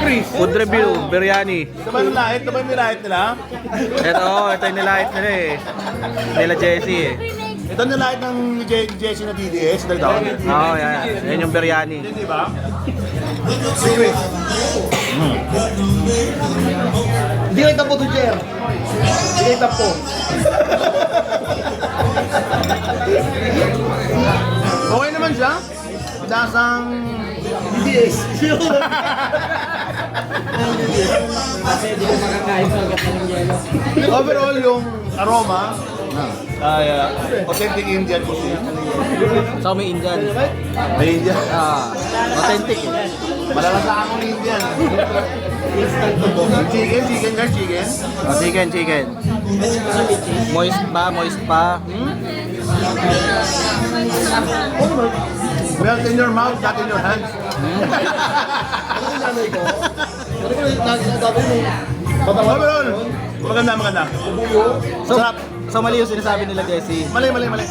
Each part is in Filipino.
Food review, biryani. Ito ba yung lahit? Ito ba yung nilahit nila? Ito yung nilahit nila eh. Nila Jessie eh. Ito yung nilahit ng Jesse na DDS. Dagdaw. Oo, yan. Yan yung biryani. Hindi ba? Sige. Hindi kayo tapo to, Jer. Hindi kayo tapo. Okay naman siya. Dasang DDS. overall yung aroma ay authentic Indian cuisine. So may Indian. May Indian. Authentic eh. Malalasa akong Indian. Chicken guys, chicken. Chicken. Moist pa. Melt in your mouth, not in your hands. Overall, maganda. So, Sarap. so mali yung sinasabi nila Jessie. Mali. Mali.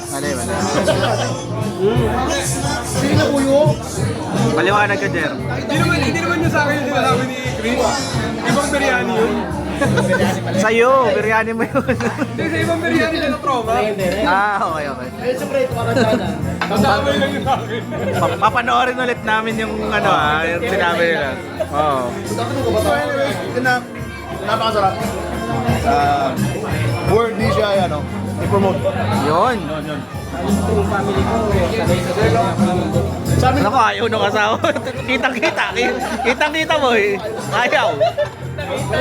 Sige na, Puyo. Maliwanag ka, Jer. Hindi naman yung sa akin yung sinasabi ni Chris. Ibang biryani yun. Sa'yo, biryani mo yun. Hindi, sa ibang biryani na na-trauma. Okay. Eh, siyempre, ito para dyan. Kasama lang yung sa akin. Papanoorin ulit namin yung yung sinabi nila. Oo. So anyways, yun na. Napakasarap. Worthy siya, i-promote. Yun. Ano ko, ayaw nung asawa. Kitang-kita mo eh. Ayaw.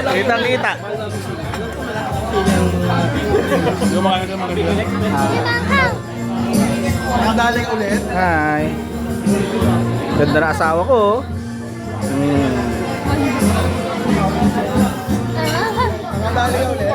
Kitang-kita. Yung mga kaibigan. Nakadaling ulit. Hi. Ganda na asawa ko. Nakadaling ulit.